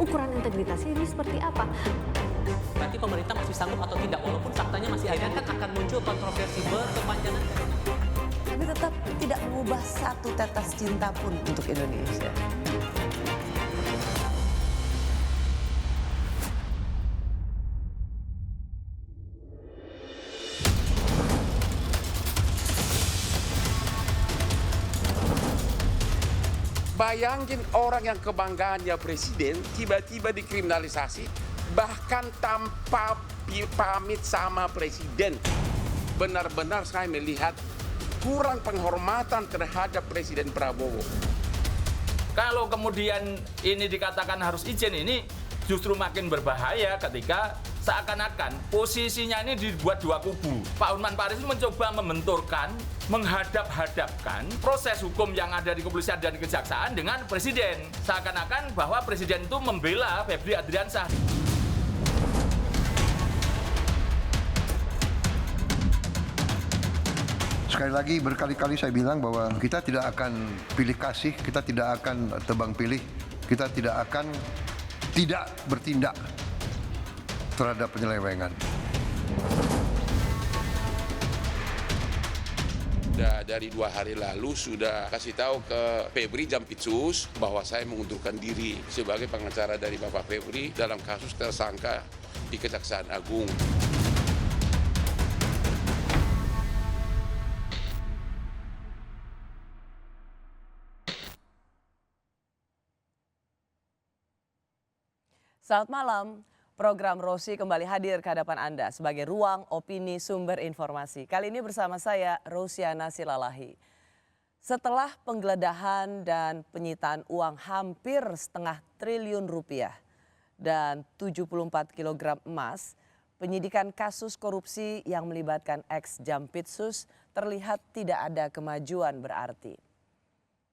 ukuran integritas ini seperti apa? Berarti pemerintah masih sanggup atau tidak, walaupun faktanya masih ada kan akan muncul kontroversi berkepanjangan. Tapi tetap tidak mengubah satu tetes cinta pun untuk Indonesia. Bayangin orang yang kebanggaannya presiden tiba-tiba dikriminalisasi bahkan tanpa pamit sama presiden. Benar-benar saya melihat kurang penghormatan terhadap Presiden Prabowo. Kalau kemudian ini dikatakan harus izin, ini justru makin berbahaya ketika seakan-akan posisinya ini dibuat dua kubu. Pak Hotman Paris mencoba membenturkan, menghadap-hadapkan proses hukum yang ada di kepolisian dan kejaksaan dengan presiden. Seakan-akan bahwa presiden itu membela Febri Adriansyah. Sekali lagi berkali-kali saya bilang bahwa kita tidak akan pilih kasih, kita tidak akan tebang pilih, kita tidak akan tidak bertindak terhadap penyelewengan. Dari 2 hari lalu sudah kasih tahu ke Febri Jampitsus bahwa saya mengundurkan diri sebagai pengacara dari Bapak Febri dalam kasus tersangka di Kejaksaan Agung. Selamat malam, program Rosi kembali hadir ke hadapan Anda sebagai ruang opini sumber informasi. Kali ini bersama saya, Rosiana Silalahi. Setelah penggeledahan dan penyitaan uang hampir setengah triliun rupiah dan 74 kg emas, penyidikan kasus korupsi yang melibatkan ex-Jampitsus terlihat tidak ada kemajuan berarti.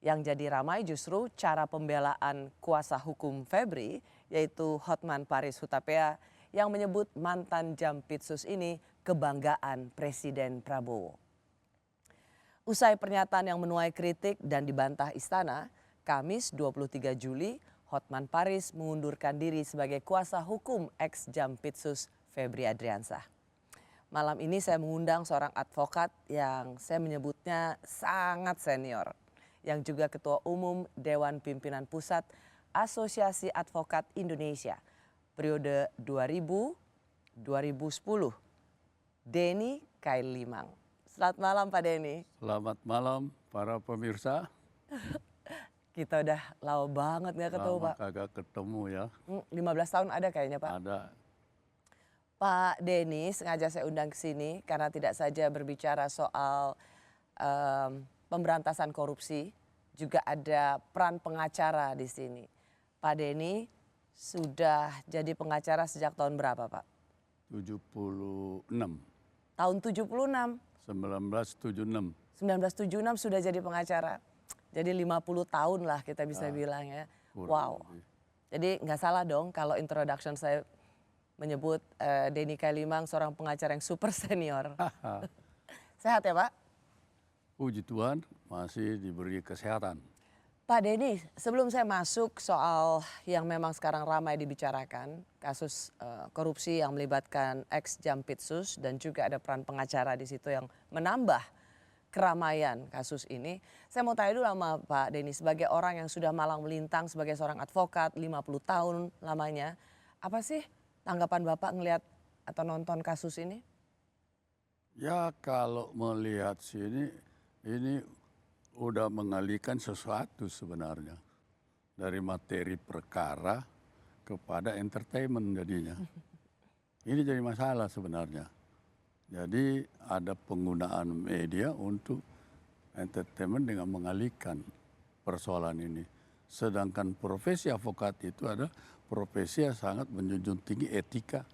Yang jadi ramai justru cara pembelaan kuasa hukum Febri, yaitu Hotman Paris Hutapea, yang menyebut mantan Jampitsus ini kebanggaan Presiden Prabowo. Usai pernyataan yang menuai kritik dan dibantah istana, Kamis 23 Juli, Hotman Paris mengundurkan diri sebagai kuasa hukum ex-Jampitsus Febri Adriansyah. Malam ini saya mengundang seorang advokat yang saya menyebutnya sangat senior, yang juga Ketua Umum Dewan Pimpinan Pusat Asosiasi Advokat Indonesia periode 2000-2010, Denny Kailimang. Selamat malam Pak Denny. Selamat malam para pemirsa. Kita udah lama banget nggak ketemu Pak. Kagak ketemu ya. 15 tahun ada kayaknya Pak. Ada. Pak Denny sengaja saya undang ke sini karena tidak saja berbicara soal pemberantasan korupsi, juga ada peran pengacara di sini. Pak Denny sudah jadi pengacara sejak tahun berapa Pak? 76. Tahun 76. 1976. 1976 sudah jadi pengacara. Jadi 50 tahun lah kita bisa bilang ya. Wow. Jadi nggak salah dong kalau introduction saya menyebut Denny Kailimang seorang pengacara yang super senior. Sehat ya Pak? Puji Tuhan masih diberi kesehatan. Pak Denny, sebelum saya masuk soal yang memang sekarang ramai dibicarakan, kasus korupsi yang melibatkan ex-Jampitsus dan juga ada peran pengacara di situ yang menambah keramaian kasus ini. Saya mau tanya dulu sama Pak Denny, sebagai orang yang sudah malang melintang sebagai seorang advokat 50 tahun lamanya, apa sih tanggapan Bapak ngelihat atau nonton kasus ini? Ya kalau melihat sini, ini udah mengalihkan sesuatu sebenarnya. Dari materi perkara kepada entertainment jadinya. Ini jadi masalah sebenarnya. Jadi ada penggunaan media untuk entertainment dengan mengalihkan persoalan ini. Sedangkan profesi avokat itu ada profesi yang sangat menjunjung tinggi etika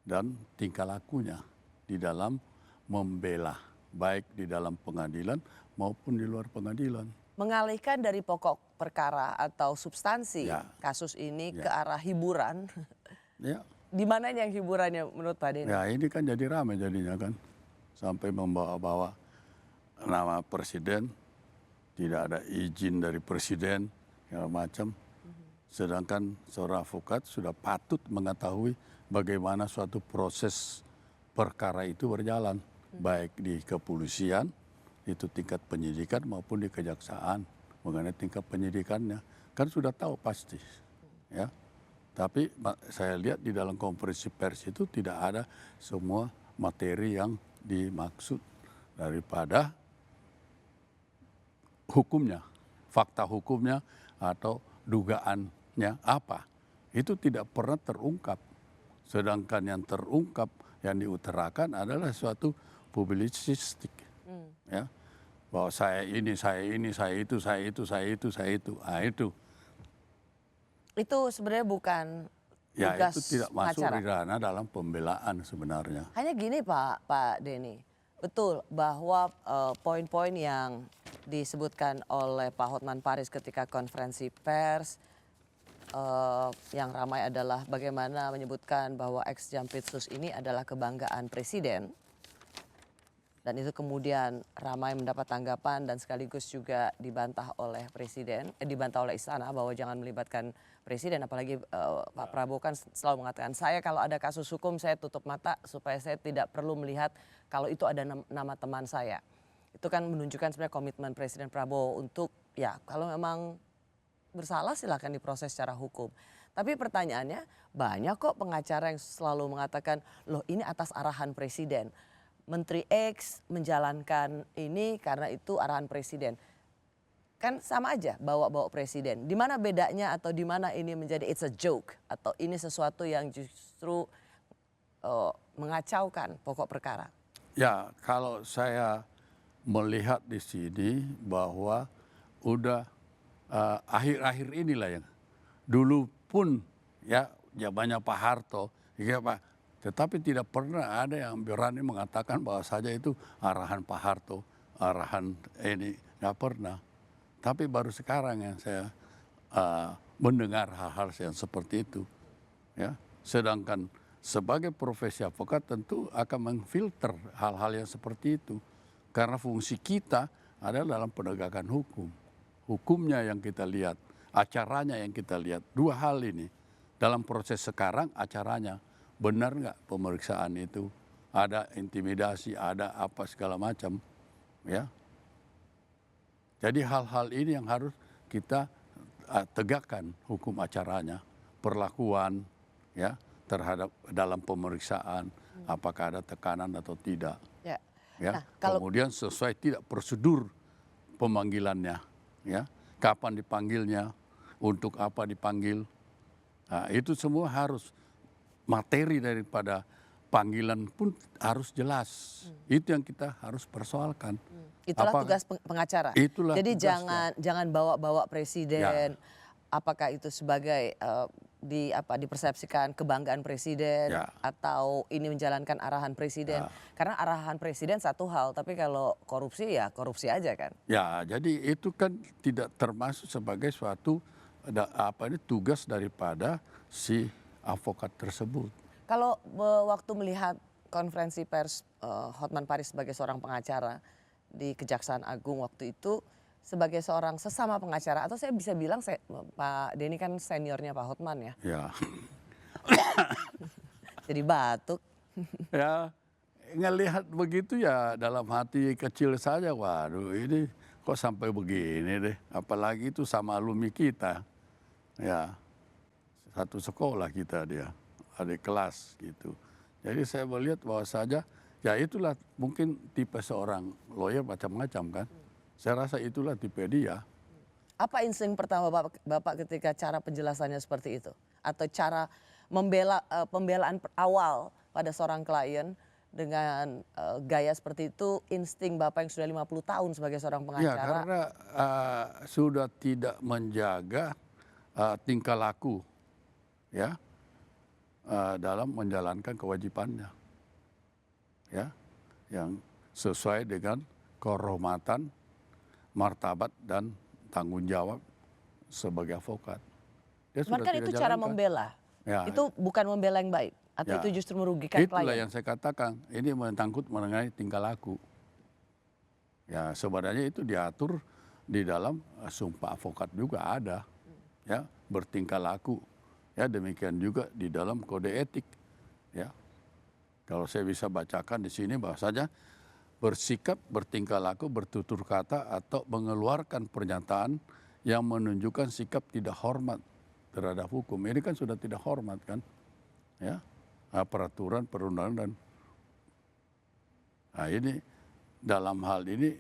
dan tingkah lakunya di dalam membela, baik di dalam pengadilan maupun di luar pengadilan. Mengalihkan dari pokok perkara atau substansi kasus ini ke arah hiburan. Ya. Di mana yang hiburannya menurut Pak Denny? Ya ini kan jadi ramai jadinya kan. Sampai membawa-bawa nama presiden, tidak ada izin dari presiden, segala macam. Sedangkan seorang advokat sudah patut mengetahui bagaimana suatu proses perkara itu berjalan, baik di kepolisian, itu tingkat penyidikan maupun di kejaksaan mengenai tingkat penyidikannya. Kan sudah tahu pasti. Ya. Tapi saya lihat di dalam konferensi pers itu tidak ada semua materi yang dimaksud daripada hukumnya, fakta hukumnya atau dugaannya apa. Itu tidak pernah terungkap. Sedangkan yang terungkap, yang diutarakan adalah suatu publisistik. Ya. Bahwa saya ini, saya itu, saya itu, saya itu, saya itu. Nah, itu. Itu sebenarnya bukan Ya tugas itu tidak masuk pengacara. di ranah dalam pembelaan sebenarnya. Hanya gini Pak Denny, betul bahwa poin-poin yang disebutkan oleh Pak Hotman Paris ketika konferensi pers yang ramai adalah bagaimana menyebutkan bahwa ex Jampitsus ini adalah kebanggaan presiden. Dan itu kemudian ramai mendapat tanggapan dan sekaligus juga dibantah oleh presiden, dibantah oleh istana bahwa jangan melibatkan presiden. Apalagi Pak Prabowo kan selalu mengatakan, saya kalau ada kasus hukum saya tutup mata supaya saya tidak perlu melihat kalau itu ada nama teman saya. Itu kan menunjukkan sebenarnya komitmen Presiden Prabowo untuk ya kalau memang bersalah silakan diproses secara hukum. Tapi pertanyaannya banyak kok pengacara yang selalu mengatakan, loh ini atas arahan presiden. Menteri X menjalankan ini karena itu arahan presiden. Kan sama aja bawa-bawa presiden. Di mana bedanya atau di mana ini menjadi it's a joke atau ini sesuatu yang justru mengacaukan pokok perkara? Ya, kalau saya melihat di sini bahwa udah akhir-akhir inilah yang dulu pun ya zamannya Pak Harto, ya Pak. Tetapi tidak pernah ada yang berani mengatakan bahwa saja itu arahan Pak Harto, arahan ini, nggak pernah. Tapi baru sekarang yang saya mendengar hal-hal yang seperti itu. Ya. Sedangkan sebagai profesi advokat tentu akan memfilter hal-hal yang seperti itu. Karena fungsi kita adalah dalam penegakan hukum. Hukumnya yang kita lihat, acaranya yang kita lihat. Dua hal ini. Dalam proses sekarang acaranya. Benar nggak pemeriksaan itu, ada intimidasi, ada apa segala macam, ya. Jadi hal-hal ini yang harus kita tegakkan hukum acaranya, perlakuan, ya, terhadap dalam pemeriksaan, apakah ada tekanan atau tidak, Ya. ya. Nah, kalau kemudian sesuai tidak prosedur pemanggilannya, ya, kapan dipanggilnya, untuk apa dipanggil, nah, itu semua harus. Materi daripada panggilan pun harus jelas. Itu yang kita harus persoalkan. itulah tugas pengacara. Itulah Jadi tugasnya. jangan bawa-bawa presiden. Apakah itu sebagai dipersepsikan kebanggaan presiden atau ini menjalankan arahan presiden? Karena arahan presiden satu hal, tapi kalau korupsi ya korupsi aja kan. Ya, jadi itu kan tidak termasuk sebagai suatu tugas daripada si advokat tersebut. Kalau waktu melihat konferensi pers Hotman Paris sebagai seorang pengacara di Kejaksaan Agung waktu itu sebagai seorang sesama pengacara atau saya bisa bilang Pak Denny kan seniornya Pak Hotman ya. Ya. Jadi batuk. Ya, ngelihat begitu ya dalam hati kecil saja, waduh ini kok sampai begini deh. Apalagi itu sama alumni kita. Ya. Satu sekolah kita dia, adik kelas gitu. Jadi saya melihat bahwa saja, ya itulah mungkin tipe seorang lawyer macam-macam kan. Saya rasa itulah tipe dia. Apa insting pertama Bapak ketika cara penjelasannya seperti itu? Atau cara pembelaan awal pada seorang klien dengan gaya seperti itu, insting Bapak yang sudah 50 tahun sebagai seorang pengacara? Ya karena sudah tidak menjaga tingkah laku. Ya, dalam menjalankan kewajibannya, ya, yang sesuai dengan kehormatan, martabat dan tanggung jawab sebagai advokat. Cuman kan itu cara membela, itu bukan membela yang baik, atau itu justru merugikan klien. Itulah yang saya katakan, ini menyangkut mengenai tingkah laku. Ya sebenarnya itu diatur di dalam sumpah advokat juga ada. ya, bertingkah laku. Ya, demikian juga di dalam kode etik. Ya, kalau saya bisa bacakan di sini bahwasanya bersikap, bertingkah laku, bertutur kata atau mengeluarkan pernyataan yang menunjukkan sikap tidak hormat terhadap hukum. Ini kan sudah tidak hormat kan, ya, peraturan perundangan. Nah ini dalam hal ini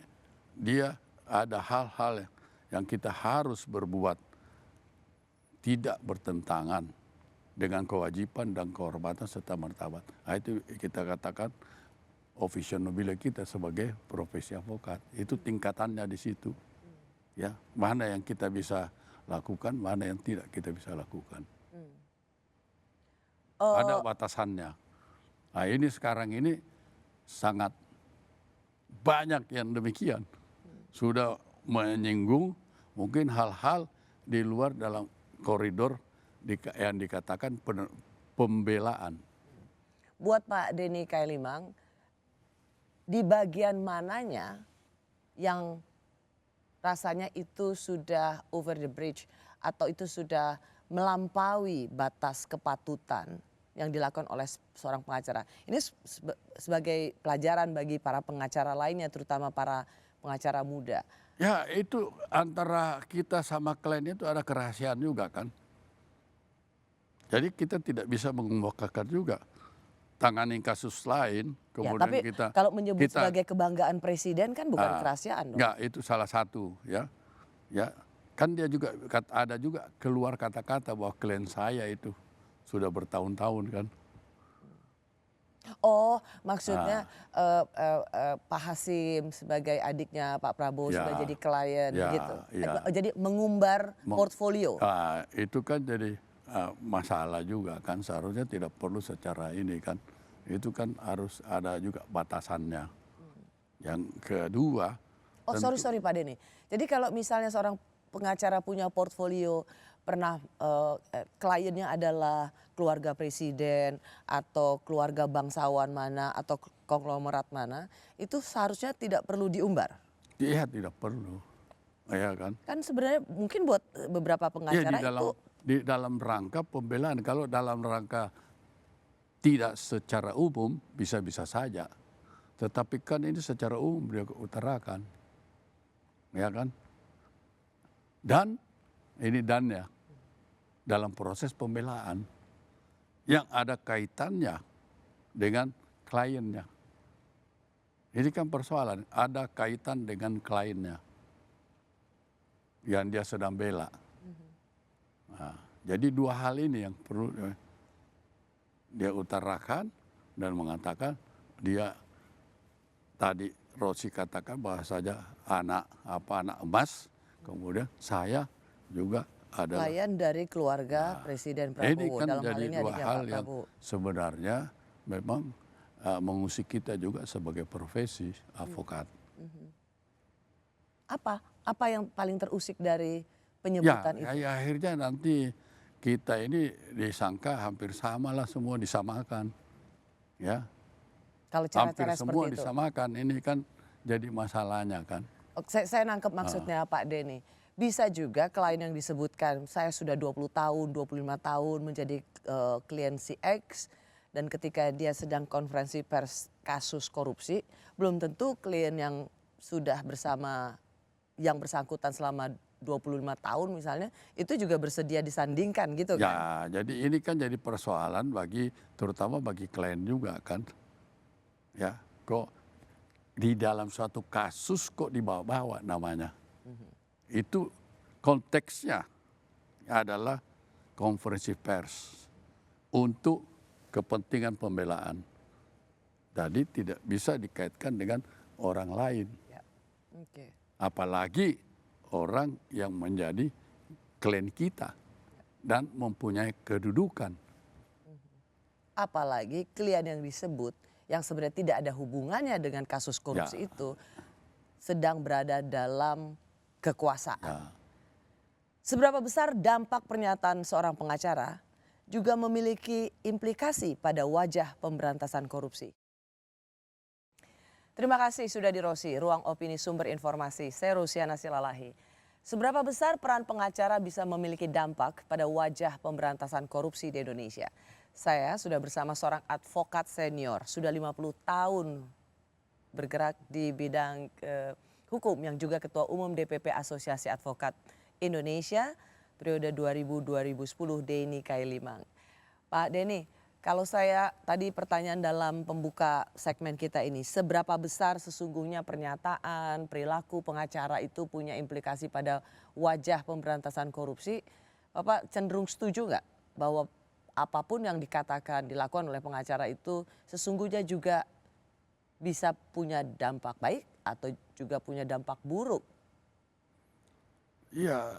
dia ada hal-hal yang kita harus berbuat tidak bertentangan dengan kewajiban dan kehormatan serta martabat. Nah, itu kita katakan officio nobile kita sebagai profesi avokat. Itu tingkatannya di situ. Ya, mana yang kita bisa lakukan, mana yang tidak kita bisa lakukan. Ada batasannya. Nah, ini sekarang ini sangat banyak yang demikian. Sudah menyinggung mungkin hal-hal di luar dalam koridor yang dikatakan pembelaan. Buat Pak Denny Kailimang, di bagian mananya yang rasanya itu sudah over the bridge atau itu sudah melampaui batas kepatutan yang dilakukan oleh seorang pengacara. Ini sebagai pelajaran bagi para pengacara lainnya, terutama para pengacara muda. Ya itu antara kita sama klien itu ada kerahasiaan juga kan. Jadi kita tidak bisa mengemukakan juga. Tangani kasus lain, kemudian ya, tapi kita... kalau menyebut sebagai kebanggaan presiden kan bukan kerahasiaan dong. Enggak, itu salah satu ya. Ya, kan dia juga ada juga keluar kata-kata bahwa klien saya itu sudah bertahun-tahun kan. Oh, maksudnya Pak Hasim sebagai adiknya Pak Prabowo Ya, sudah jadi klien ya, gitu. ya. Jadi mengumbar portfolio. Itu kan jadi masalah juga kan, seharusnya tidak perlu secara ini kan. Itu kan harus ada juga batasannya. Yang kedua... Oh sorry Pak Denny. Jadi kalau misalnya seorang pengacara punya portfolio, pernah kliennya adalah keluarga presiden atau keluarga bangsawan mana atau konglomerat mana, itu seharusnya tidak perlu diumbar? Iya tidak perlu, ya kan? Kan sebenarnya mungkin buat beberapa pengacara ya, itu... Di dalam rangka pembelaan, kalau dalam rangka tidak secara umum bisa-bisa saja. Tetapi kan ini secara umum dia utarakan. Ya kan? Dan, ini dannya, dalam proses pembelaan yang ada kaitannya dengan kliennya. Ini kan persoalan, ada kaitan dengan kliennya yang dia sedang bela. Nah, jadi dua hal ini yang perlu dia utarakan dan mengatakan dia tadi Rosi katakan bahwa saja anak emas, kemudian saya juga adalah klien dari keluarga Presiden Prabowo. Ini kan dalam hal jadi ini dua adiknya hal Pak yang Prabowo. sebenarnya memang mengusik kita juga sebagai profesi avokat. Apa yang paling terusik dari penyebutan itu? Ya akhirnya nanti kita ini disangka hampir sama lah, semua disamakan. Ya. Kalau Hampir cara-cara semua seperti itu. disamakan, ini kan jadi masalahnya kan. Saya nangkep maksudnya Pak Denny. Bisa juga klien yang disebutkan, saya sudah 20 tahun, 25 tahun menjadi klien si X, dan ketika dia sedang konferensi pers kasus korupsi, belum tentu klien yang sudah bersama yang bersangkutan selama 25 tahun misalnya, itu juga bersedia disandingkan gitu kan? Ya, jadi ini kan jadi persoalan terutama bagi klien juga kan. Ya, kok di dalam suatu kasus kok dibawa-bawa namanya. Itu konteksnya adalah konferensi pers untuk kepentingan pembelaan. Jadi tidak bisa dikaitkan dengan orang lain. Ya. Okay. Apalagi orang yang menjadi klien kita dan mempunyai kedudukan. Apalagi klien yang disebut yang sebenarnya tidak ada hubungannya dengan kasus korupsi itu sedang berada dalam kekuasaan. Ya. Seberapa besar dampak pernyataan seorang pengacara juga memiliki implikasi pada wajah pemberantasan korupsi. Terima kasih sudah di Rosi, Ruang Opini Sumber Informasi. Saya Rusiana Silalahi. Seberapa besar peran pengacara bisa memiliki dampak pada wajah pemberantasan korupsi di Indonesia? Saya sudah bersama seorang advokat senior, sudah 50 tahun bergerak di bidang hukum yang juga Ketua Umum DPP Asosiasi Advokat Indonesia periode 2000-2010, Denny Kailimang. Pak Denny, kalau saya tadi pertanyaan dalam pembuka segmen kita ini, seberapa besar sesungguhnya pernyataan, perilaku pengacara itu punya implikasi pada wajah pemberantasan korupsi? Bapak cenderung setuju nggak bahwa apapun yang dikatakan, dilakukan oleh pengacara itu sesungguhnya juga bisa punya dampak baik atau juga punya dampak buruk? Iya,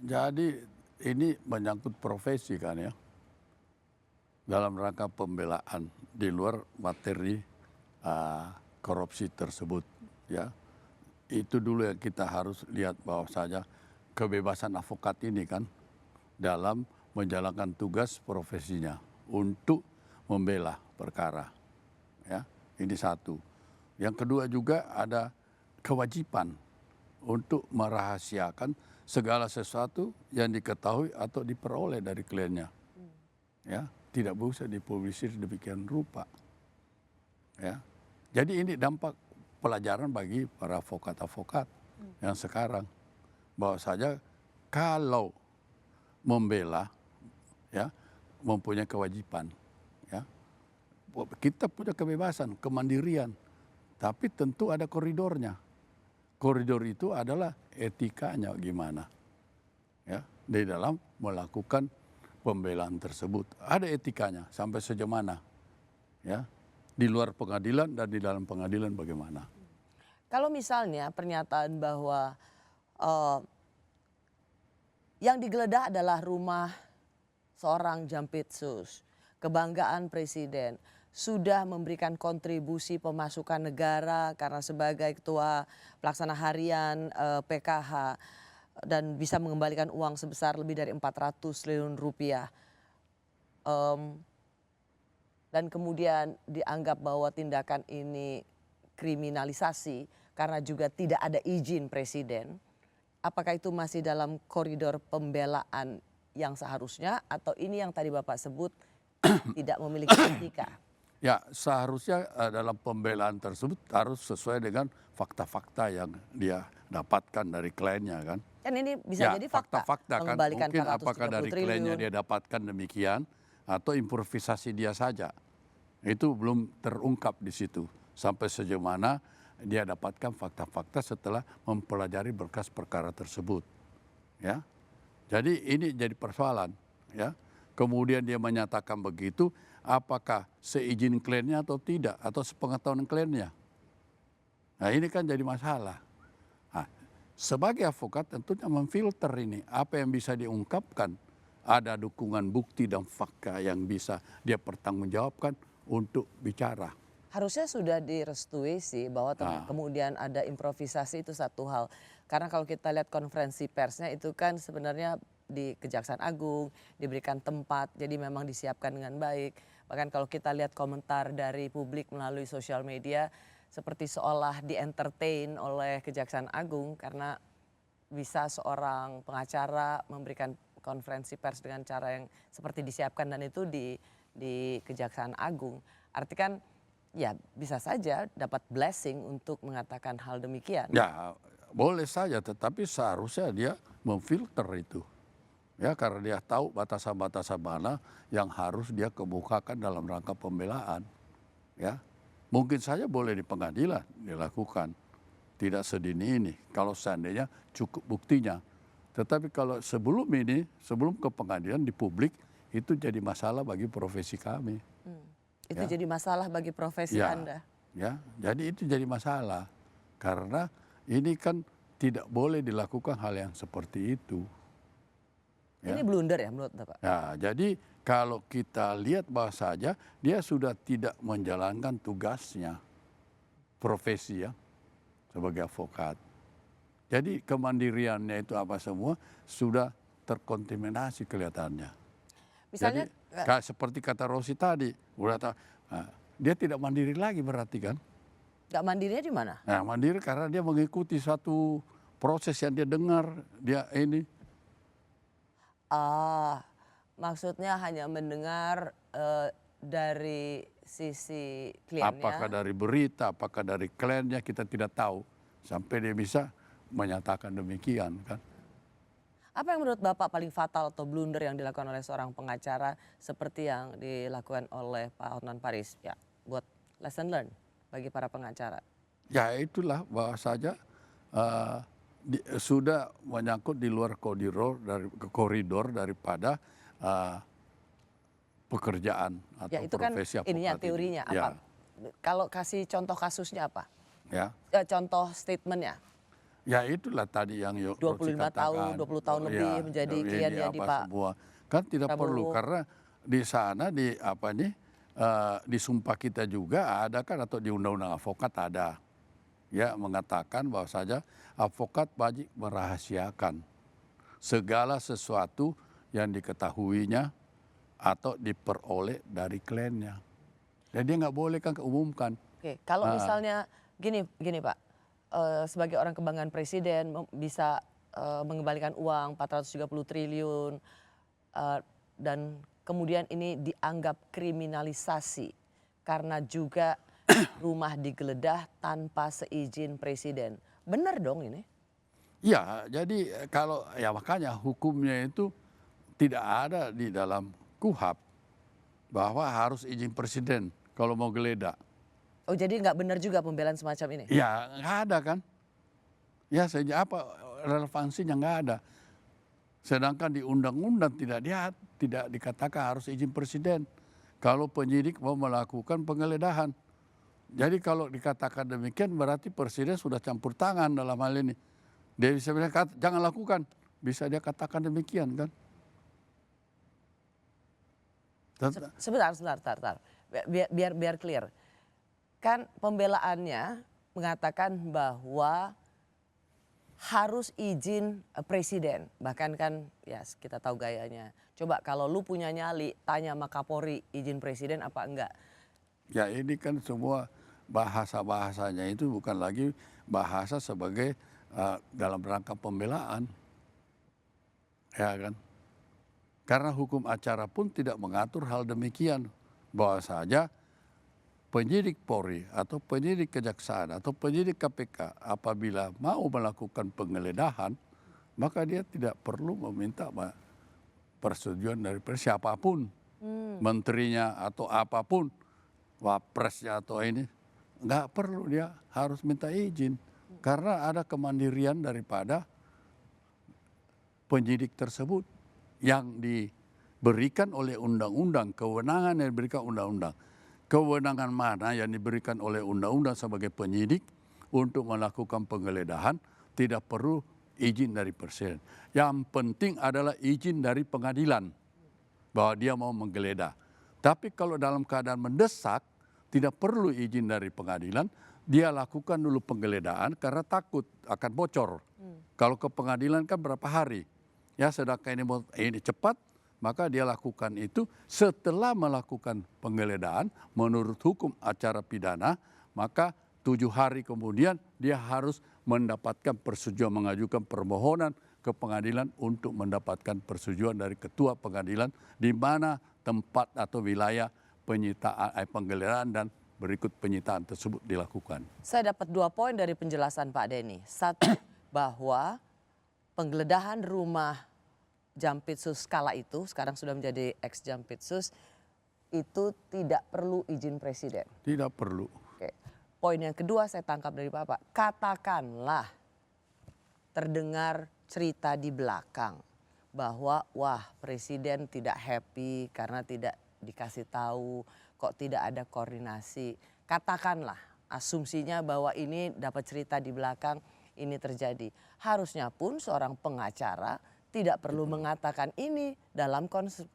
jadi ini menyangkut profesi kan ya. Dalam rangka pembelaan di luar materi korupsi tersebut ya. Itu dulu yang kita harus lihat bahwa saja kebebasan advokat ini kan dalam menjalankan tugas profesinya untuk membela perkara. Ya, ini satu. Yang kedua juga ada kewajiban untuk merahasiakan segala sesuatu yang diketahui atau diperoleh dari kliennya. Ya, tidak bisa dipublisir demikian rupa. Ya. Jadi ini dampak pelajaran bagi para advokat-advokat yang sekarang. Bahwa saja kalau membela ya mempunyai kewajiban ya. Kita punya kebebasan, kemandirian. Tapi tentu ada koridornya. Koridor itu adalah etikanya gimana. Ya, di dalam melakukan pembelaan tersebut. Ada etikanya sampai sejauh mana. Ya, di luar pengadilan dan di dalam pengadilan bagaimana. Kalau misalnya pernyataan bahwa yang digeledah adalah rumah seorang Jampitsus, kebanggaan presiden, sudah memberikan kontribusi pemasukan negara karena sebagai ketua pelaksana harian PKH dan bisa mengembalikan uang sebesar lebih dari 400 triliun rupiah. Dan kemudian dianggap bahwa tindakan ini kriminalisasi karena juga tidak ada izin presiden. Apakah itu masih dalam koridor pembelaan yang seharusnya atau ini yang tadi Bapak sebut tidak memiliki etika? Ya, seharusnya dalam pembelaan tersebut harus sesuai dengan fakta-fakta yang dia dapatkan dari kliennya kan. Kan ini bisa ya, jadi fakta kan. mengembalikan Mungkin 430 apakah dari kliennya dia dapatkan demikian atau improvisasi dia saja. Itu belum terungkap di situ. Sampai sejauh mana dia dapatkan fakta-fakta setelah mempelajari berkas perkara tersebut. Ya. Jadi ini jadi persoalan, ya. Kemudian dia menyatakan begitu, apakah seizin kliennya atau tidak atau sepengetahuan kliennya. Nah, ini kan jadi masalah. Nah, sebagai advokat tentunya memfilter ini apa yang bisa diungkapkan, ada dukungan bukti dan fakta yang bisa dia pertanggungjawabkan untuk bicara. Harusnya sudah direstui sih bahwa kemudian ada improvisasi itu satu hal. Karena kalau kita lihat konferensi persnya itu kan sebenarnya di Kejaksaan Agung diberikan tempat, jadi memang disiapkan dengan baik. Bahkan kalau kita lihat komentar dari publik melalui sosial media seperti seolah di-entertain oleh Kejaksaan Agung karena bisa seorang pengacara memberikan konferensi pers dengan cara yang seperti disiapkan dan itu di Kejaksaan Agung. Artinya kan ya bisa saja dapat blessing untuk mengatakan hal demikian. Ya boleh saja, tetapi seharusnya dia memfilter itu. Ya, karena dia tahu batasan-batasan mana yang harus dia kemukakan dalam rangka pembelaan. Ya, mungkin saja boleh di pengadilan dilakukan, tidak sedini ini. Kalau seandainya cukup buktinya. Tetapi kalau sebelum ini, sebelum ke pengadilan di publik itu jadi masalah bagi profesi kami. Itu jadi masalah bagi profesi Anda. Ya, jadi itu jadi masalah karena ini kan tidak boleh dilakukan hal yang seperti itu. Ini blunder ya menurut Bapak? Nah, jadi kalau kita lihat bahwa saja dia sudah tidak menjalankan tugasnya profesi ya sebagai advokat. Jadi kemandiriannya itu apa semua sudah terkontaminasi kelihatannya. Misalnya jadi, seperti kata Rosi tadi, dia tidak mandiri lagi berarti kan? Gak mandirinya di mana? Nah, mandiri karena dia mengikuti satu proses yang dia dengar, dia ini. Maksudnya hanya mendengar dari sisi kliennya. Apakah dari berita, apakah dari kliennya, kita tidak tahu. Sampai dia bisa menyatakan demikian kan. Apa yang menurut Bapak paling fatal atau blunder yang dilakukan oleh seorang pengacara seperti yang dilakukan oleh Pak Hotman Paris? Ya, buat lesson learn bagi para pengacara. Ya itulah bahwa saja sudah menyangkut di luar koridor daripada pekerjaan atau Ya itu kan profesi ininya advokat teorinya ini. apa? Kalau kasih contoh kasusnya apa? Ya. Contoh statementnya. Ya itulah tadi yang 25 tahun, 20 tahun lebih menjadi kliennya di Pak semua. Kan tidak Prabowo. perlu karena di sana di di sumpah kita juga ada kan, atau di undang-undang advokat ada. Ya mengatakan bahwa saja advokat wajib merahasiakan segala sesuatu yang diketahuinya atau diperoleh dari kliennya. Jadi dia nggak boleh kan keumumkan. Oke, kalau misalnya gini Pak, sebagai orang kebanggaan presiden bisa mengembalikan uang 430 triliun dan kemudian ini dianggap kriminalisasi karena juga rumah digeledah tanpa seizin presiden. Benar dong ini? Ya, jadi kalau ya makanya hukumnya itu tidak ada di dalam KUHP bahwa harus izin presiden kalau mau geledah. Oh jadi nggak benar juga pembelaan semacam ini? Ya nggak ada kan. Ya sejak apa relevansinya nggak ada. Sedangkan di undang-undang tidak dikatakan harus izin presiden kalau penyidik mau melakukan penggeledahan. Jadi kalau dikatakan demikian berarti presiden sudah campur tangan dalam hal ini. Dia bisa bilang jangan lakukan, bisa dia katakan demikian kan. Sebentar. Biar clear. Kan pembelaannya mengatakan bahwa harus izin presiden. Bahkan kan ya kita tahu gayanya. Coba kalau lu punya nyali tanya sama Kapolri izin presiden apa enggak. Ya ini kan semua bahasa-bahasanya itu bukan lagi bahasa sebagai dalam rangka pembelaan. Ya kan. Karena hukum acara pun tidak mengatur hal demikian. Bahwa saja penyidik Polri atau penyidik Kejaksaan atau penyidik KPK apabila mau melakukan penggeledahan, maka dia tidak perlu meminta persetujuan dari siapapun, menterinya atau apapun, wapresnya atau ini, nggak perlu, dia harus minta izin karena ada kemandirian daripada penyidik tersebut yang diberikan oleh undang-undang, kewenangan yang diberikan undang-undang. Kewenangan mana yang diberikan oleh undang-undang sebagai penyidik untuk melakukan penggeledahan tidak perlu izin dari presiden. Yang penting adalah izin dari pengadilan bahwa dia mau menggeledah. Tapi kalau dalam keadaan mendesak tidak perlu izin dari pengadilan, dia lakukan dulu penggeledahan karena takut akan bocor. Kalau ke pengadilan kan berapa hari. Ya sedangkan ini cepat, maka dia lakukan itu setelah melakukan penggeledahan menurut hukum acara pidana, maka 7 hari kemudian dia harus mendapatkan persetujuan mengajukan permohonan ke pengadilan untuk mendapatkan persetujuan dari ketua pengadilan di mana tempat atau wilayah penyitaan penggeledahan dan berikut penyitaan tersebut dilakukan. Saya dapat 2 poin dari penjelasan Pak Denny. Satu, bahwa penggeledahan rumah Jampitsus kala itu, sekarang sudah menjadi ex Jampitsus, itu tidak perlu izin presiden. Tidak perlu. Oke. Poin yang kedua saya tangkap dari Bapak, katakanlah terdengar cerita di belakang bahwa wah presiden tidak happy karena tidak dikasih tahu, kok tidak ada koordinasi. Katakanlah asumsinya bahwa ini dapat cerita di belakang ini terjadi. Harusnya pun seorang pengacara tidak perlu mengatakan ini dalam konferensi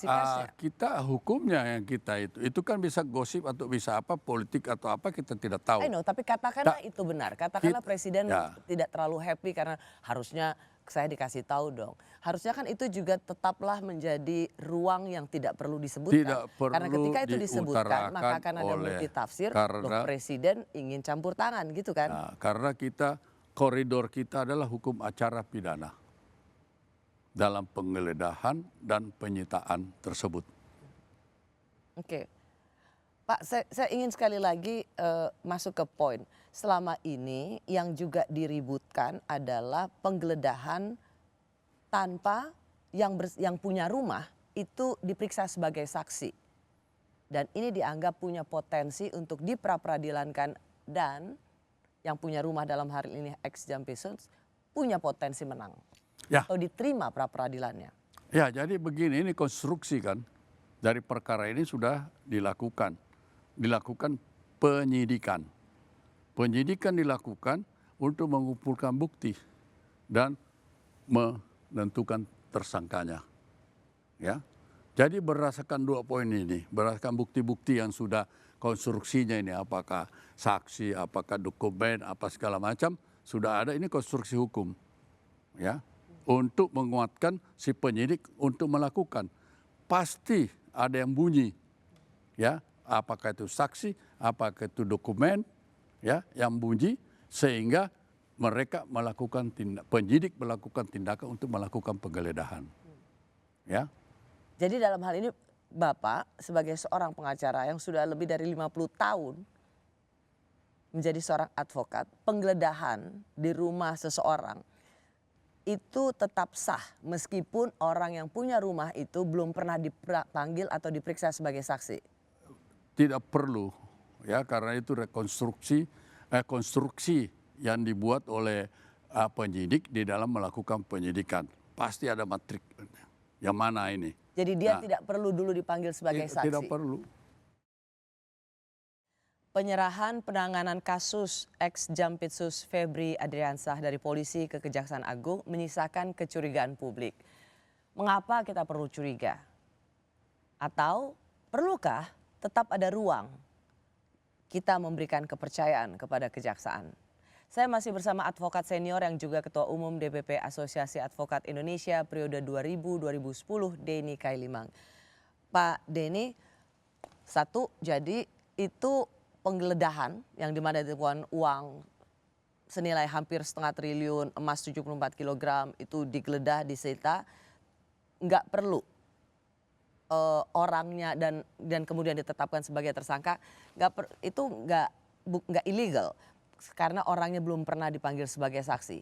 persnya. Kita hukumnya yang kita itu kan bisa gosip atau bisa apa politik atau apa kita tidak tahu. I know, tapi katakanlah itu benar. Katakanlah presiden tidak terlalu happy karena harusnya saya dikasih tahu dong. Harusnya kan itu juga tetaplah menjadi ruang yang tidak perlu disebutkan. Tidak perlu karena ketika itu disebutkan maka akan ada multitafsir. Loh, presiden ingin campur tangan gitu kan. Nah, karena kita koridor kita adalah hukum acara pidana dalam penggeledahan dan penyitaan tersebut. Oke. Pak, saya ingin sekali lagi masuk ke poin. Selama ini yang juga diributkan adalah penggeledahan tanpa yang punya rumah itu diperiksa sebagai saksi. Dan ini dianggap punya potensi untuk diprapradilankan, dan yang punya rumah dalam hari ini ex Jampitsus punya potensi menang. Ya. Atau diterima pra-peradilannya. Ya, jadi begini, ini konstruksi kan dari perkara ini sudah dilakukan penyidikan. Penyidikan dilakukan untuk mengumpulkan bukti dan menentukan tersangkanya. Ya. Jadi berdasarkan 2 poin ini, berdasarkan bukti-bukti yang sudah konstruksinya ini, apakah saksi, apakah dokumen, apa segala macam, sudah ada, ini konstruksi hukum. Ya. Untuk menguatkan si penyidik untuk melakukan. Pasti ada yang bunyi. Ya, apakah itu saksi, apakah itu dokumen, ya, yang bunyi sehingga mereka melakukan penyidik melakukan tindakan untuk melakukan penggeledahan. Ya. Jadi dalam hal ini Bapak sebagai seorang pengacara yang sudah lebih dari 50 tahun menjadi seorang advokat, penggeledahan di rumah seseorang itu tetap sah meskipun orang yang punya rumah itu belum pernah dipanggil atau diperiksa sebagai saksi. Tidak perlu, ya, karena itu konstruksi yang dibuat oleh penyidik di dalam melakukan penyidikan. Pasti ada matrik. Yang mana ini? Jadi dia tidak perlu dulu dipanggil sebagai saksi. Tidak perlu. Penyerahan penanganan kasus ex Jampitsus Febri Adriansah dari polisi ke Kejaksaan Agung menyisakan kecurigaan publik. Mengapa kita perlu curiga? Atau perlukah tetap ada ruang kita memberikan kepercayaan kepada kejaksaan? Saya masih bersama advokat senior yang juga Ketua Umum DPP Asosiasi Advokat Indonesia periode 2000-2010, Denny Kailimang. Pak Denny, satu, jadi itu penggeledahan yang dimana ditemukan uang senilai hampir 0,5 triliun, emas 74 kg itu digeledah, disita, nggak perlu orangnya dan kemudian ditetapkan sebagai tersangka, itu nggak illegal. Karena orangnya belum pernah dipanggil sebagai saksi,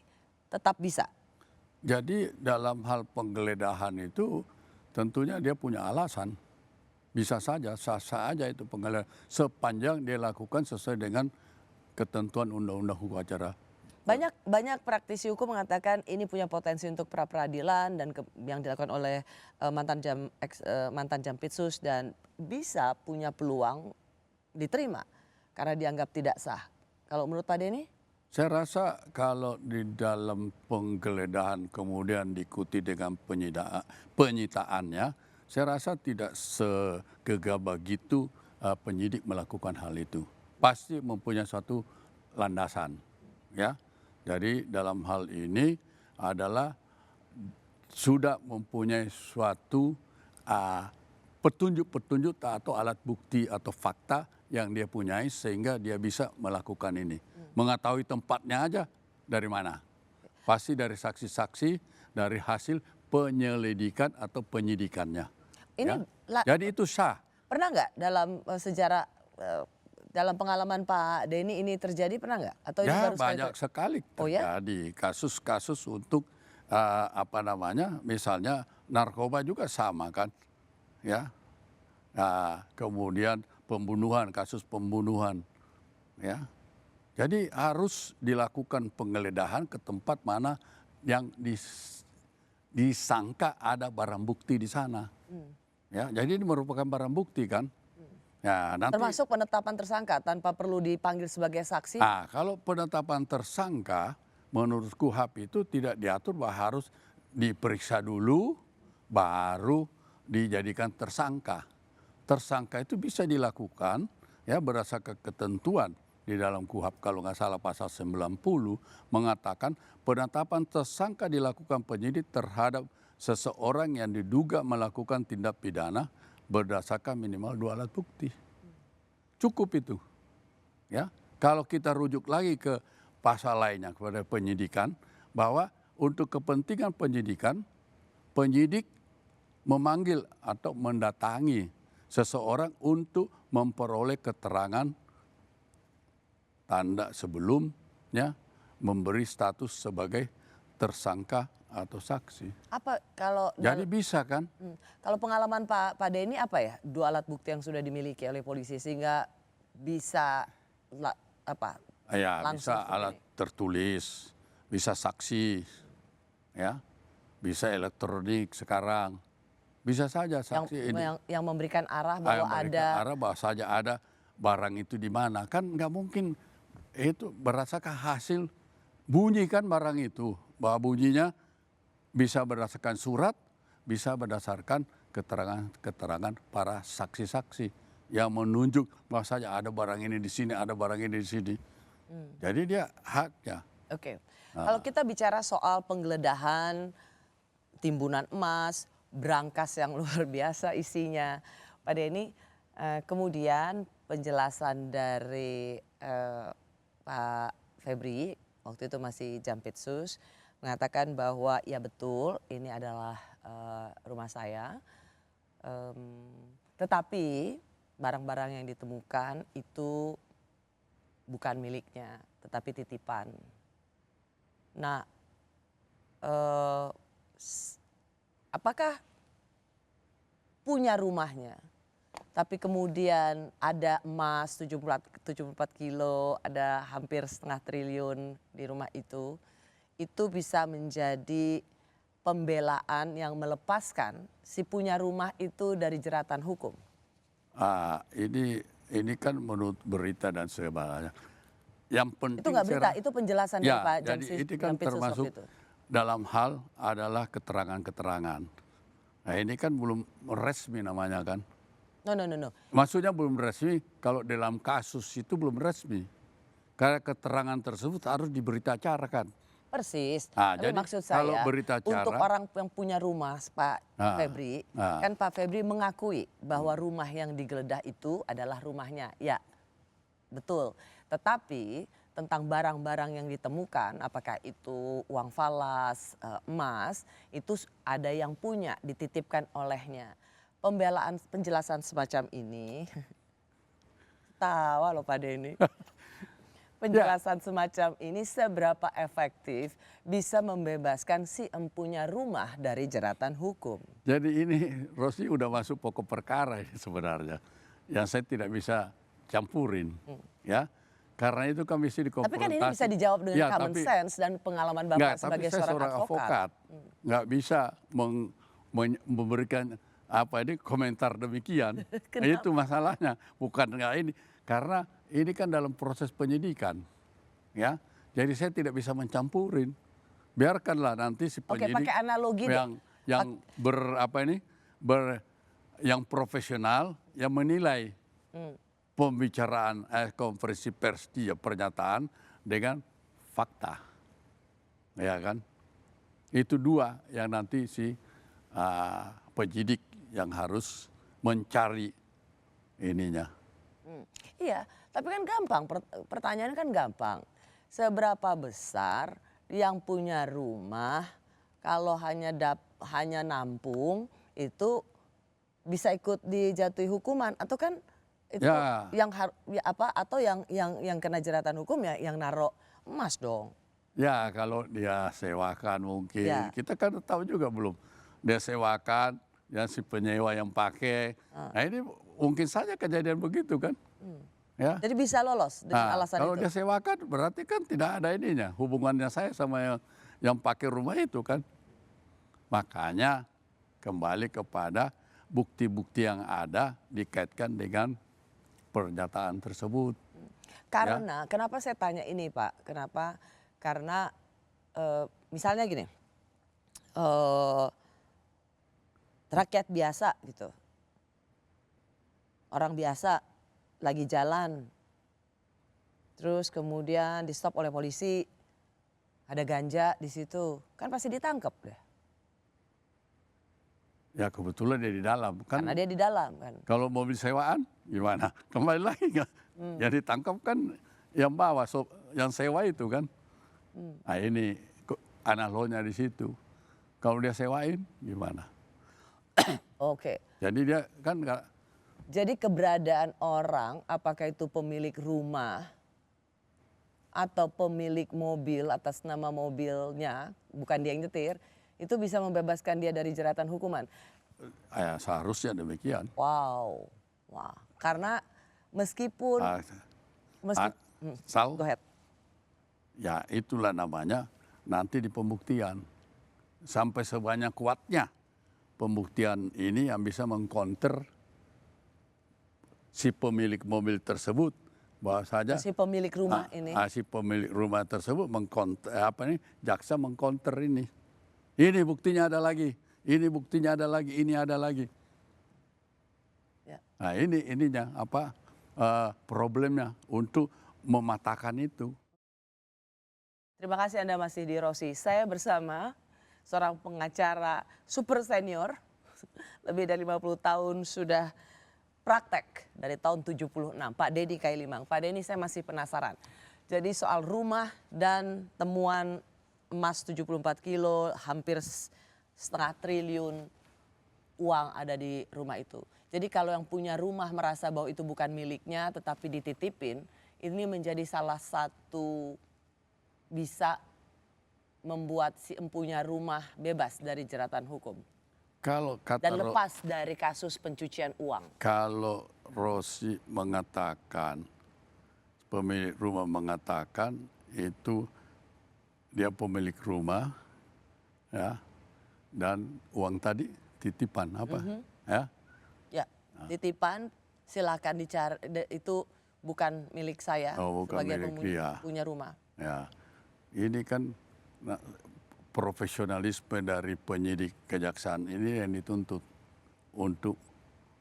tetap bisa. Jadi dalam hal penggeledahan itu tentunya dia punya alasan. Bisa saja, sah-sah aja itu penggeledahan. Sepanjang dia lakukan sesuai dengan ketentuan Undang-Undang Hukum Acara. Banyak praktisi hukum mengatakan ini punya potensi untuk pra-peradilan dan yang dilakukan oleh mantan Jampitsus dan bisa punya peluang diterima karena dianggap tidak sah. Kalau menurut Pak Denny? Saya rasa kalau di dalam penggeledahan kemudian diikuti dengan penyitaannya, saya rasa tidak segegabah gitu penyidik melakukan hal itu. Pasti mempunyai suatu landasan. Ya. Jadi dalam hal ini adalah sudah mempunyai suatu petunjuk-petunjuk atau alat bukti atau fakta yang dia punyai sehingga dia bisa melakukan ini. Mengetahui tempatnya aja dari mana. Pasti dari saksi-saksi, dari hasil penyelidikan atau penyidikannya. Ini ya? Jadi itu sah. Pernah nggak dalam sejarah, dalam pengalaman Pak Denny ini terjadi, pernah nggak? Atau ini ya baru banyak sekali Oh ya? terjadi kasus-kasus untuk misalnya narkoba juga sama kan. Ya. Nah, kemudian pembunuhan, kasus pembunuhan, ya. Jadi harus dilakukan penggeledahan ke tempat mana yang disangka ada barang bukti di sana. Ya, jadi ini merupakan barang bukti kan. Ya, nanti, termasuk penetapan tersangka tanpa perlu dipanggil sebagai saksi. Kalau penetapan tersangka menurut KUHP itu tidak diatur bahwa harus diperiksa dulu baru dijadikan tersangka. Tersangka itu bisa dilakukan ya berdasarkan ketentuan di dalam KUHP kalau nggak salah pasal 90 mengatakan penetapan tersangka dilakukan penyidik terhadap seseorang yang diduga melakukan tindak pidana berdasarkan minimal 2 alat bukti. Cukup itu. Ya. Kalau kita rujuk lagi ke pasal lainnya kepada penyidikan bahwa untuk kepentingan penyidikan, penyidik memanggil atau mendatangi seseorang untuk memperoleh keterangan tanda sebelumnya memberi status sebagai tersangka atau saksi. Apa kalau Jadi bisa kan? kalau pengalaman Pak Denny apa ya 2 alat bukti yang sudah dimiliki oleh polisi sehingga bisa Ya, langsung bisa seperti alat ini? tertulis, bisa saksi, ya, bisa elektronik sekarang, bisa saja saksi ini. yang memberikan arah bahwa ada Arah bahwa saja ada barang itu di mana, kan nggak mungkin itu berdasarkan hasil bunyi kan barang itu, bahwa bunyinya bisa berdasarkan surat, bisa berdasarkan keterangan para saksi-saksi yang menunjuk bahwa saja ada barang ini di sini, ada barang ini di sini. Jadi dia haknya. Oke. Kalau kita bicara soal penggeledahan timbunan emas, brankas yang luar biasa isinya, Pak Denny, kemudian penjelasan dari Pak Febri, waktu itu masih Jampitsus, mengatakan bahwa ya betul ini adalah rumah saya, tetapi barang-barang yang ditemukan itu bukan miliknya, tetapi titipan. Nah, apakah punya rumahnya, tapi kemudian ada emas 74 kilo, ada hampir setengah triliun di rumah itu bisa menjadi pembelaan yang melepaskan si punya rumah itu dari jeratan hukum? Ini kan menurut berita dan sebagainya. Yang penting Itu nggak berita, itu penjelasan dari Pak jadi itu kan termasuk itu. dalam hal adalah keterangan-keterangan. Nah ini kan belum resmi namanya kan. No. Maksudnya belum resmi, kalau dalam kasus itu belum resmi. Karena keterangan tersebut harus diberitakan. Persis. jadi Tapi maksud kalau saya berita untuk acara- orang yang punya rumah, Pak Febri, kan Pak Febri mengakui bahwa rumah yang digeledah itu adalah rumahnya. Ya, betul. Tetapi tentang barang-barang yang ditemukan, apakah itu uang falas, emas, itu ada yang punya, dititipkan olehnya. Penjelasan semacam ini, tawa loh Pak Denny. Penjelasan semacam ini seberapa efektif bisa membebaskan si empunya rumah dari jeratan hukum? Jadi ini Rosi udah masuk pokok perkara ini sebenarnya. Yang saya tidak bisa campurin. Ya. Karena itu kan mesti dikonfrontasi. Tapi kan ini bisa dijawab dengan common sense dan pengalaman Bapak sebagai seorang advokat. Nggak bisa memberikan komentar demikian. Itu masalahnya. Bukan nggak ini. Karena ini kan dalam proses penyidikan. Ya. Jadi saya tidak bisa mencampurin. Biarkanlah nanti si penyidik pakai analogi yang yang profesional yang menilai pembicaraan konferensi pers dia pernyataan dengan fakta. Ya kan? Itu dua yang nanti si penyidik yang harus mencari ininya. Iya, tapi kan gampang, pertanyaannya kan gampang. Seberapa besar yang punya rumah kalau hanya nampung itu bisa ikut dijatuhi hukuman atau kan itu yang kena jeratan hukum ya yang naruh emas dong. Ya kalau dia sewakan mungkin. Ya. Kita kan tahu juga belum. Dia sewakan, ya si penyewa yang pakai. Nah ini mungkin saja kejadian begitu kan. Ya. Jadi bisa lolos dengan alasan kalau itu. dia sewakan berarti kan tidak ada ininya. Hubungannya saya sama yang pakai rumah itu kan. Makanya kembali kepada bukti-bukti yang ada dikaitkan dengan pernyataan tersebut. Karena, kenapa saya tanya ini Pak? Kenapa? Karena misalnya gini, rakyat biasa gitu, orang biasa lagi jalan, terus kemudian di stop oleh polisi, ada ganja di situ, kan pasti ditangkap deh. Ya kebetulan dia di dalam kan. Karena dia di dalam kan. Kalau mobil sewaan gimana? Kembali lagi nggak? Yang ditangkap kan yang bawa, yang sewa itu kan. Nah ini analoginya di situ. Kalau dia sewain gimana? Oke. Jadi dia kan nggak. Jadi keberadaan orang, apakah itu pemilik rumah atau pemilik mobil atas nama mobilnya, bukan dia yang nyetir, itu bisa membebaskan dia dari jeratan hukuman. Ya, seharusnya demikian. Wow, wah. Karena meskipun, Sal, go ahead. ya itulah namanya nanti di pembuktian. Sampai sebanyak kuatnya pembuktian ini yang bisa mengcounter si pemilik mobil tersebut. Bahwa saja Si pemilik rumah ini. si pemilik rumah tersebut mengcounter, jaksa mengcounter ini. Ini buktinya ada lagi, ini buktinya ada lagi, ini ada lagi. Ya. Nah ininya problemnya untuk mematahkan itu. Terima kasih Anda masih di Rosi. Saya bersama seorang pengacara super senior, lebih dari 50 tahun sudah praktek dari tahun 76, Pak Denny Kailimang. Pak Denny, saya masih penasaran. Jadi soal rumah dan temuan emas 74 kilo, hampir setengah triliun uang ada di rumah itu. Jadi kalau yang punya rumah merasa bahwa itu bukan miliknya tetapi dititipin, ini menjadi salah satu bisa membuat si empunya rumah bebas dari jeratan hukum. Kalau kata Dan lepas dari kasus pencucian uang. Kalau Rosi mengatakan, pemilik rumah mengatakan itu dia pemilik rumah, ya, dan uang tadi titipan apa, ya? Ya, titipan silakan dicari, itu bukan milik saya Bukan sebagai milik dia. punya rumah. Ya, ini kan profesionalisme dari penyidik kejaksaan ini yang dituntut untuk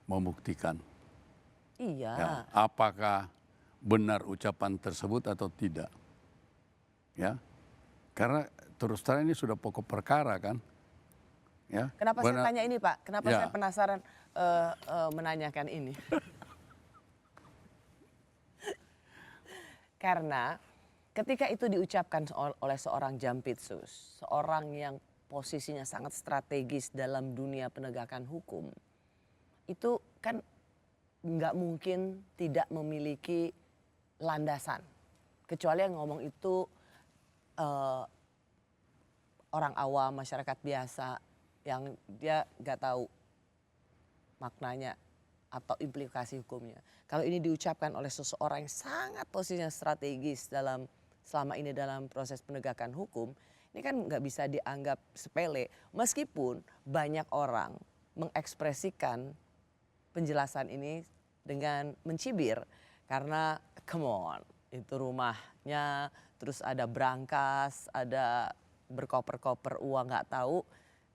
membuktikan. Iya. Ya, apakah benar ucapan tersebut atau tidak. Ya, karena terus terang ini sudah pokok perkara kan. Ya, Kenapa saya tanya ini Pak? Kenapa Ya. saya penasaran menanyakan ini? Karena ketika itu diucapkan oleh seorang Jampitsus, seorang yang posisinya sangat strategis dalam dunia penegakan hukum, itu kan nggak mungkin tidak memiliki landasan. Kecuali yang ngomong itu orang awam, masyarakat biasa yang dia nggak tahu maknanya atau implikasi hukumnya. Kalau ini diucapkan oleh seseorang yang sangat posisinya strategis selama ini dalam proses penegakan hukum, ini kan nggak bisa dianggap sepele. Meskipun banyak orang mengekspresikan penjelasan ini dengan mencibir. Karena come on, itu rumahnya, terus ada brankas, ada berkoper-koper uang nggak tahu.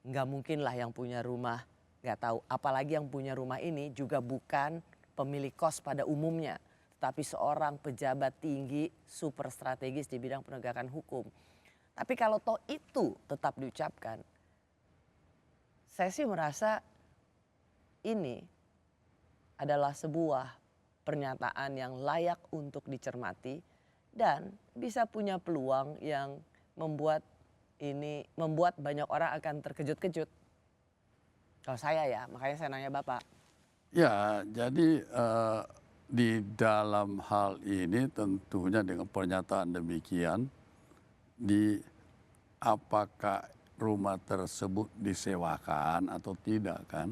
Nggak mungkin lah yang punya rumah nggak tahu. Apalagi yang punya rumah ini juga bukan pemilik kos pada umumnya, tapi seorang pejabat tinggi super strategis di bidang penegakan hukum. Tapi kalau toh itu tetap diucapkan, saya sih merasa ini adalah sebuah pernyataan yang layak untuk dicermati dan bisa punya peluang yang membuat banyak orang akan terkejut-kejut. Kalau saya ya, makanya saya nanya Bapak. Ya, jadi di dalam hal ini tentunya dengan pernyataan demikian, apakah rumah tersebut disewakan atau tidak kan?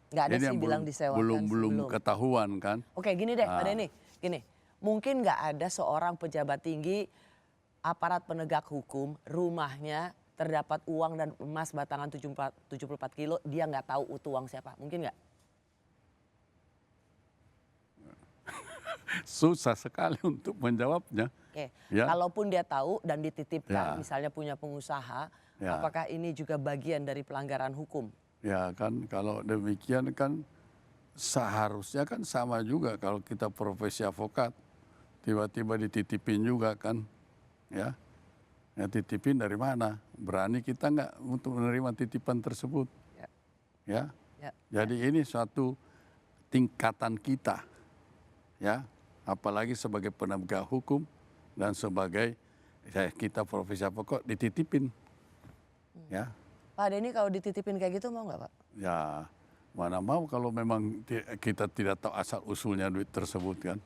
Nggak ada Ini sih yang bilang disewakan. belum ketahuan kan? Oke gini deh Pak Denny, gini. Mungkin nggak ada seorang pejabat tinggi aparat penegak hukum rumahnya terdapat uang dan emas batangan 74 kilo, dia nggak tahu itu uang siapa, mungkin nggak? Susah sekali untuk menjawabnya. Oke, Ya. kalaupun dia tahu dan dititipkan, Ya. misalnya punya pengusaha, Ya. apakah ini juga bagian dari pelanggaran hukum? Ya kan, kalau demikian kan seharusnya kan sama juga kalau kita profesi avokat, tiba-tiba dititipin juga kan, ya. Ya titipin dari mana? Berani kita nggak untuk menerima titipan tersebut? Ya. Ya. Jadi ini suatu tingkatan kita, ya. Apalagi sebagai penegak hukum dan sebagai kita profesi apa kok dititipin, ya. Pak Denny kalau dititipin kayak gitu mau nggak Pak? Ya, mana mau kalau memang kita tidak tahu asal usulnya duit tersebut kan,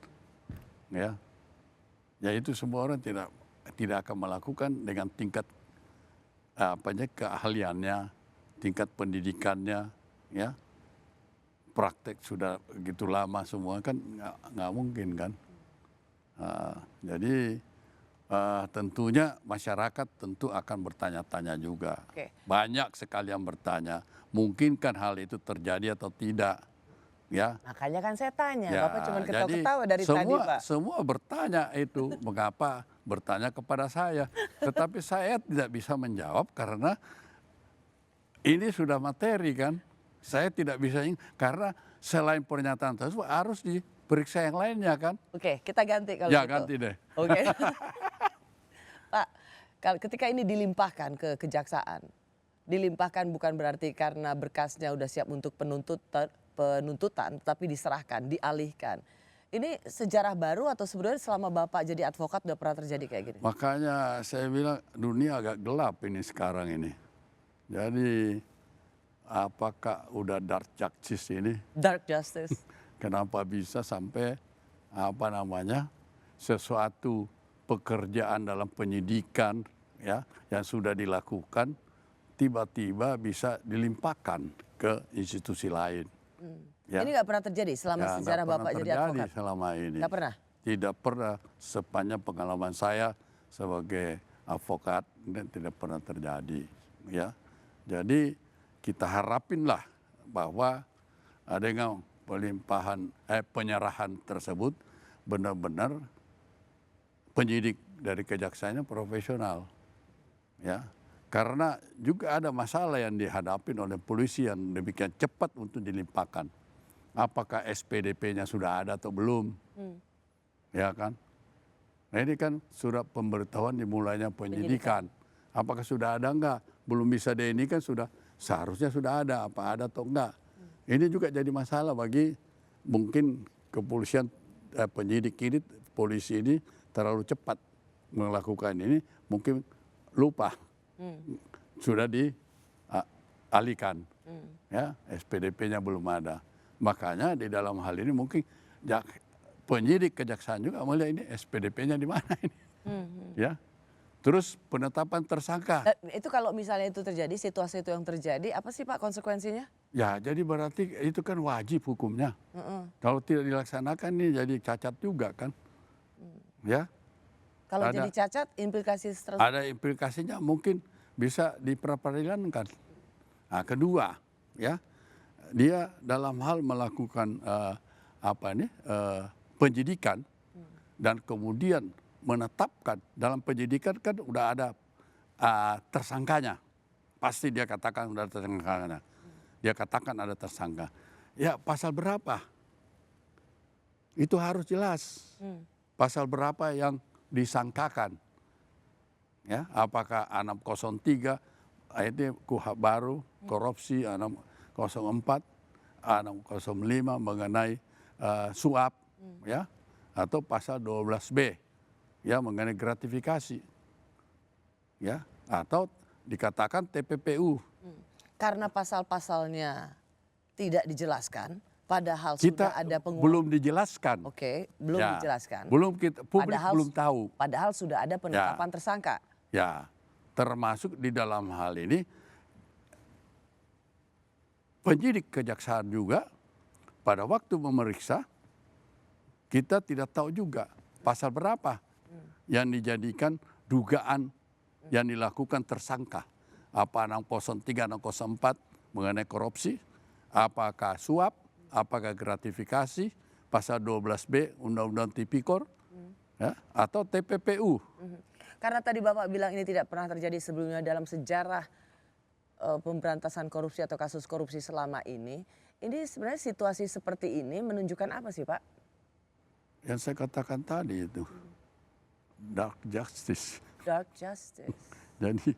ya. Ya itu semua orang tidak akan melakukan dengan tingkat keahliannya, tingkat pendidikannya, ya. Praktek sudah begitu lama semua kan nggak mungkin kan. Jadi tentunya masyarakat tentu akan bertanya-tanya juga. Oke. Banyak sekali yang bertanya, mungkinkah hal itu terjadi atau tidak, ya. Makanya kan saya tanya, Ya, Bapak cuma jadi ketawa-ketawa dari tadi Pak. semua bertanya itu, mengapa bertanya kepada saya. Tetapi saya tidak bisa menjawab karena ini sudah materi kan. Saya tidak bisa, karena selain pernyataan tersebut harus diperiksa yang lainnya kan. Oke, kita ganti kalau Ya gitu. ganti deh. Oke. Pak, ketika ini dilimpahkan ke kejaksaan, dilimpahkan bukan berarti karena berkasnya udah siap untuk penuntutan, tetapi diserahkan, dialihkan. Ini sejarah baru atau sebenarnya selama Bapak jadi advokat udah pernah terjadi kayak gini? Makanya saya bilang dunia agak gelap ini sekarang ini. Jadi apakah udah dark justice ini? Dark justice. Kenapa bisa sampai sesuatu pekerjaan dalam penyidikan ya yang sudah dilakukan tiba-tiba bisa dilimpahkan ke institusi lain. Ya. Ini nggak pernah terjadi selama Ya, sejarah nggak pernah Bapak jadi terjadi advokat? selama ini. Nggak pernah? Tidak pernah sepanjang pengalaman saya sebagai advokat tidak pernah terjadi. Ya, jadi kita harapinlah bahwa dengan penyerahan tersebut benar-benar penyidik dari kejaksaannya profesional, ya. Karena juga ada masalah yang dihadapi oleh polisi yang demikian cepat untuk dilimpahkan. Apakah SPDP-nya sudah ada atau belum? Ya kan? Nah ini kan surat pemberitahuan dimulainya penyidikan. Apakah sudah ada enggak? Belum bisa ini kan sudah seharusnya sudah ada. Apa ada atau enggak? Ini juga jadi masalah bagi mungkin kepolisian penyidik ini, polisi ini terlalu cepat melakukan ini, mungkin lupa. Sudah dialihkan, ya SPDP-nya belum ada. Makanya di dalam hal ini mungkin penyidik kejaksaan juga melihat ini SPDP-nya di mana ini, ya. Terus penetapan tersangka. Itu kalau misalnya itu terjadi, situasi itu yang terjadi, apa sih Pak konsekuensinya? Ya jadi berarti itu kan wajib hukumnya. Kalau tidak dilaksanakan ini jadi cacat juga kan, ya. Kalau Ada- jadi cacat, implikasi Ada implikasinya mungkin bisa diperadilankan. Nah, kedua, ya dia dalam hal melakukan penyidikan dan kemudian menetapkan dalam penyidikan kan udah ada tersangkanya, pasti dia katakan udah ada tersangkanya, dia katakan ada tersangka. Ya pasal berapa? Itu harus jelas. Pasal berapa yang disangkakan? Ya, apakah 603 itu KUHP baru korupsi, 604, 605 mengenai suap, ya, atau pasal 12B ya mengenai gratifikasi, ya, atau dikatakan TPPU. karena pasal-pasalnya tidak dijelaskan, padahal Kita sudah ada belum dijelaskan. Oke, belum Ya, dijelaskan. Belum kita publik Padahal- belum tahu. Padahal sudah ada penetapan tersangka. Ya, termasuk di dalam hal ini penyidik kejaksaan juga pada waktu memeriksa kita tidak tahu juga pasal berapa yang dijadikan dugaan yang dilakukan tersangka. Apa 603, 604 mengenai korupsi, apakah suap, apakah gratifikasi, pasal 12B Undang-Undang Tipikor, ya, atau TPPU. Karena tadi Bapak bilang ini tidak pernah terjadi sebelumnya dalam sejarah pemberantasan korupsi atau kasus korupsi selama ini sebenarnya situasi seperti ini menunjukkan apa sih Pak? Yang saya katakan tadi itu, dark justice. Dark justice. Jadi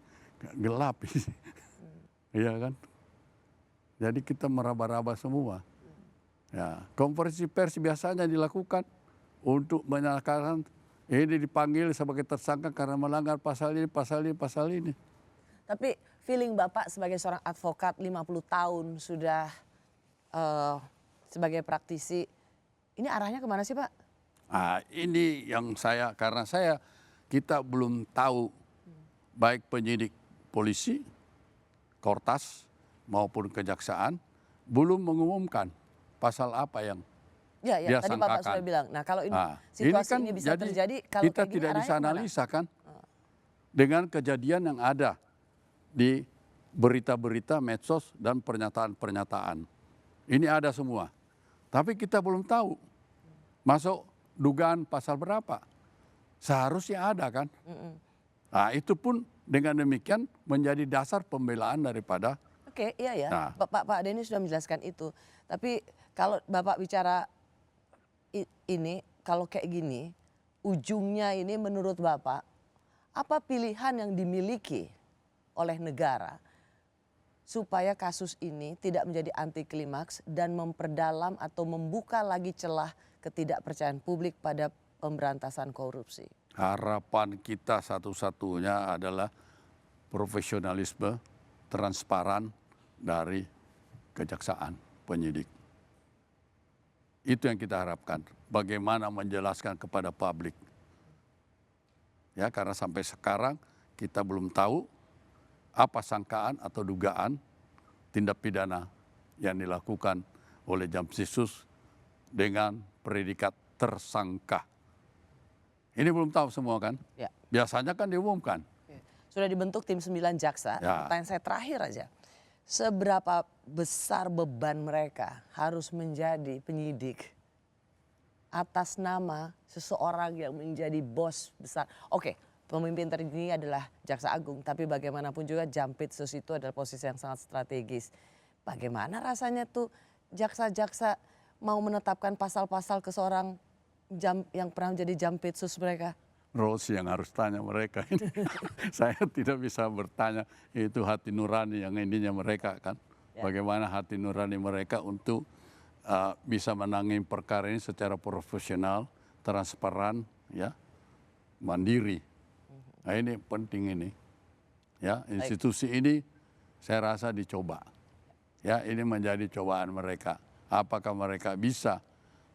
gelap ini, iya kan? Jadi kita meraba-raba semua. Ya, konferensi pers biasanya dilakukan untuk menyatakan Ini dipanggil sebagai tersangka karena melanggar pasal ini, pasal ini, pasal ini. Tapi feeling Bapak sebagai seorang advokat 50 tahun sudah sebagai praktisi, ini arahnya kemana sih Pak? Nah, ini yang karena kita belum tahu baik penyidik polisi, Kortas maupun kejaksaan belum mengumumkan pasal apa yang Ya, dia tadi Bapak sangkakan. sudah bilang. Nah, kalau ini Nah, situasi kan ini bisa jadi terjadi, kalau kita kayak gini tidak bisa arahnya kemana? analisa kan dengan kejadian yang ada di berita-berita medsos dan pernyataan-pernyataan. Ini ada semua. Tapi kita belum tahu masuk dugaan pasal berapa. Seharusnya ada kan. Nah, itu pun dengan demikian menjadi dasar pembelaan daripada. Oke, iya ya. Nah. Pak Denny sudah menjelaskan itu. Tapi kalau Bapak bicara ini, kalau kayak gini, ujungnya ini menurut Bapak, apa pilihan yang dimiliki oleh negara supaya kasus ini tidak menjadi anti klimaks dan memperdalam atau membuka lagi celah ketidakpercayaan publik pada pemberantasan korupsi? Harapan kita satu-satunya adalah profesionalisme, transparan dari kejaksaan, penyidik. Itu yang kita harapkan. Bagaimana menjelaskan kepada publik. Ya, karena sampai sekarang kita belum tahu apa sangkaan atau dugaan tindak pidana yang dilakukan oleh Jampitsus dengan predikat tersangka. Ini belum tahu semua kan? Ya. Biasanya kan diumumkan. Sudah dibentuk tim 9 jaksa. Ya. Pertanyaan saya terakhir aja. Seberapa besar beban mereka harus menjadi penyidik atas nama seseorang yang menjadi bos besar? Oke, pemimpin tertinggi adalah Jaksa Agung, tapi bagaimanapun juga Jampitsus itu adalah posisi yang sangat strategis. Bagaimana rasanya tuh jaksa-jaksa mau menetapkan pasal-pasal ke seorang yang pernah menjadi Jampitsus mereka? Rosi yang harus tanya mereka ini. Saya tidak bisa bertanya, itu hati nurani yang ininya mereka kan. Ya. Bagaimana hati nurani mereka untuk bisa menangani perkara ini secara profesional, transparan, ya, mandiri. Nah, ini penting ini. Ya, institusi ini saya rasa dicoba. Ya, ini menjadi cobaan mereka. Apakah mereka bisa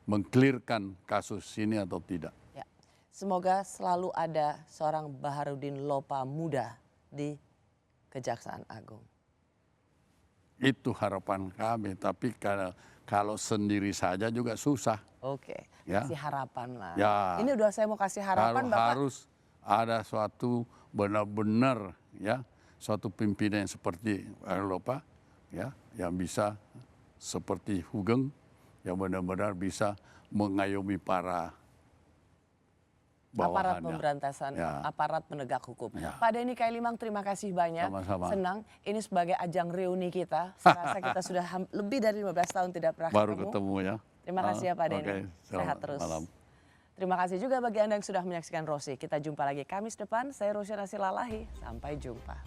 mengklirkan kasus ini atau tidak? Ya. Semoga selalu ada seorang Baharudin Lopa muda di Kejaksaan Agung. Itu harapan kami, tapi kalau sendiri saja juga susah. Oke, Ya. kasih harapan lah. Ya. Ini udah saya mau kasih harapan Bapak. Harus ada suatu benar-benar ya, suatu pimpinan yang seperti Lopa ya, yang bisa seperti Hugeng yang benar-benar bisa mengayomi para Aparat bawahannya. pemberantasan, Ya. aparat penegak hukum. Ya. Pak Denny Kailimang, terima kasih banyak. Sama-sama. Senang, ini sebagai ajang reuni kita. Saya rasa kita sudah lebih dari 15 tahun tidak pernah Baru ketemu ya. Terima kasih ya Pak Denny. Oke, Sehat selamat terus. malam. Terima kasih juga bagi Anda yang sudah menyaksikan Rosi. Kita jumpa lagi Kamis depan. Saya Rosyana Silalahi. Sampai jumpa.